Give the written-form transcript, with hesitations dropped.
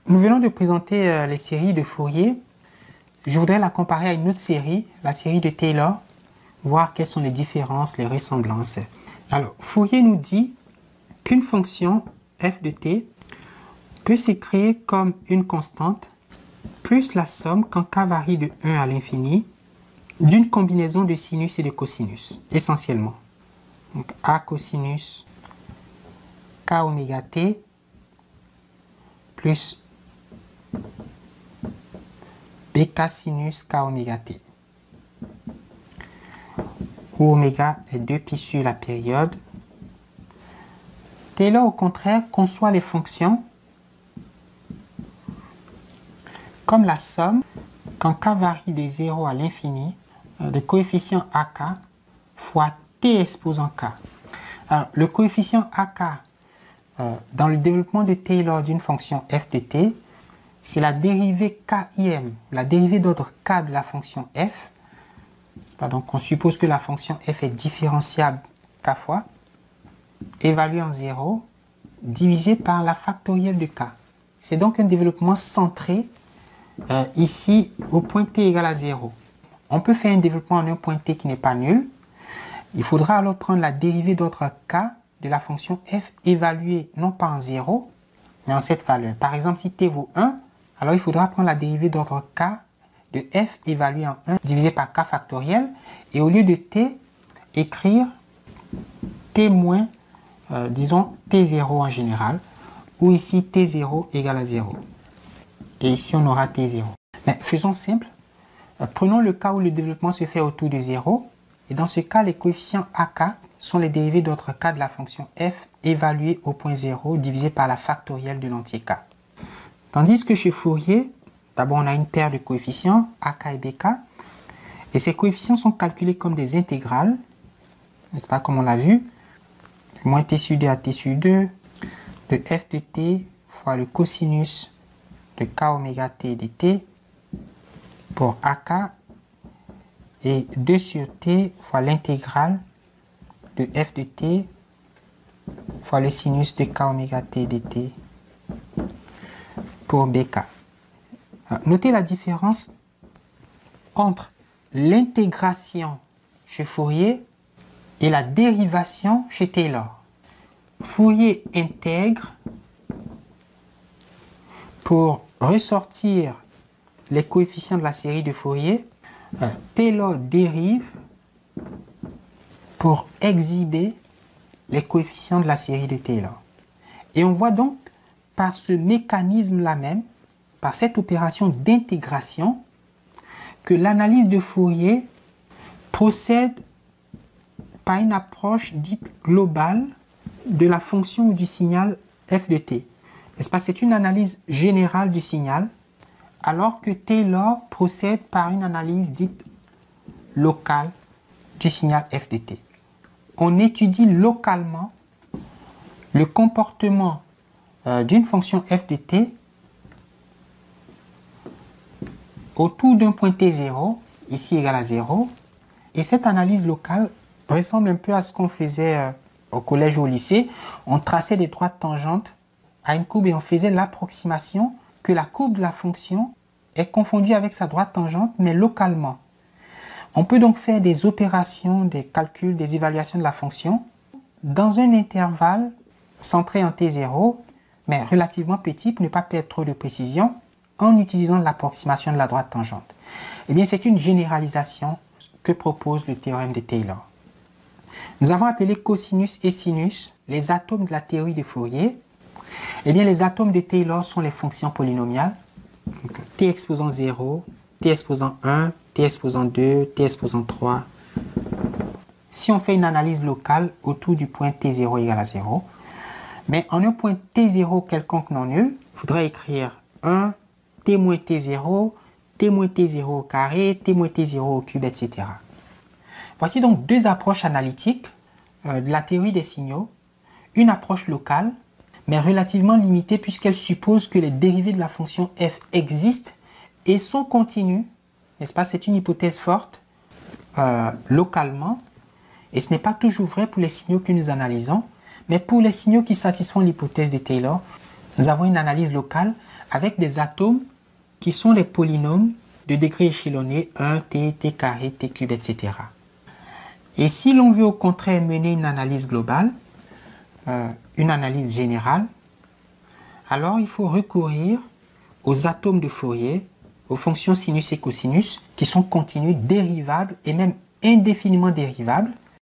Nous venons de présenter les séries de Fourier. Je voudrais la comparer à une autre série, la série de Taylor, voir quelles sont les différences, les ressemblances. Alors, Fourier nous dit qu'une fonction f de t peut s'écrire comme une constante plus la somme quand k varie de 1 à l'infini d'une combinaison de sinus et de cosinus, essentiellement. Donc, a cosinus k oméga t plus bk sinus k oméga t, où oméga est 2π sur la période. Taylor, au contraire, conçoit les fonctions comme la somme, quand k varie de 0 à l'infini, de coefficient ak fois t exposant k. Alors, le coefficient ak, dans le développement de Taylor d'une fonction f de t, c'est la dérivée kim, la dérivée d'ordre k de la fonction f. Donc, on suppose que la fonction f est différenciable k fois, évaluée en 0, divisé par la factorielle de k. C'est donc un développement centré ici au point t égale à 0. On peut faire un développement en un point t qui n'est pas nul. Il faudra alors prendre la dérivée d'ordre k de la fonction f évaluée non pas en 0, mais en cette valeur. Par exemple, si t vaut 1, alors il faudra prendre la dérivée d'ordre k de f évaluée en 1 divisé par k factoriel, et au lieu de t, écrire t moins, disons t0 en général, ou ici t0 égale à 0. Et ici on aura t0. Mais faisons simple, prenons le cas où le développement se fait autour de 0, et dans ce cas les coefficients ak sont les dérivées d'ordre k de la fonction f évaluée au point 0 divisé par la factorielle de l'entier k. Tandis que chez Fourier, d'abord on a une paire de coefficients, ak et bk, et ces coefficients sont calculés comme des intégrales, n'est-ce pas, comme on l'a vu, de moins t sur 2 à t sur 2, de f de t fois le cosinus de k oméga t dt pour ak, et 2 sur t fois l'intégrale de f de t fois le sinus de k oméga t dt pour bk. Notez la différence entre l'intégration chez Fourier et la dérivation chez Taylor. Fourier intègre pour ressortir les coefficients de la série de Fourier. Taylor dérive pour exhiber les coefficients de la série de Taylor. Et on voit donc par ce mécanisme-là même, par cette opération d'intégration, que l'analyse de Fourier procède par une approche dite globale de la fonction ou du signal f de t. N'est-ce pas? C'est une analyse générale du signal, alors que Taylor procède par une analyse dite locale du signal f de t. On étudie localement le comportement d'une fonction f de t autour d'un point t0, ici égal à 0, et cette analyse locale ressemble un peu à ce qu'on faisait au collège ou au lycée. On traçait des droites tangentes à une courbe et on faisait l'approximation que la courbe de la fonction est confondue avec sa droite tangente, mais localement. On peut donc faire des opérations, des calculs, des évaluations de la fonction dans un intervalle centré en t0, mais relativement petit pour ne pas perdre trop de précision, en utilisant l'approximation de la droite tangente. Eh bien, c'est une généralisation que propose le théorème de Taylor. Nous avons appelé cosinus et sinus les atomes de la théorie de Fourier. Eh bien, les atomes de Taylor sont les fonctions polynomiales. Donc, t exposant 0, t exposant 1, t exposant 2, t exposant 3. Si on fait une analyse locale autour du point t0 égale à 0, mais en un point t0 quelconque non nul, il faudrait écrire 1, t moins t0, t moins t0 au carré, t moins t0 au cube, etc. Voici donc deux approches analytiques de la théorie des signaux. Une approche locale, mais relativement limitée puisqu'elle suppose que les dérivées de la fonction f existent et sont continues, n'est-ce pas? C'est une hypothèse forte localement, et ce n'est pas toujours vrai pour les signaux que nous analysons, mais pour les signaux qui satisfont l'hypothèse de Taylor, nous avons une analyse locale avec des atomes qui sont les polynômes de degré échelonné 1, t, t carré, t cube, etc. Et si l'on veut au contraire mener une analyse globale, une analyse générale, alors il faut recourir aux atomes de Fourier, aux fonctions sinus et cosinus qui sont continues, dérivables et même indéfiniment dérivables,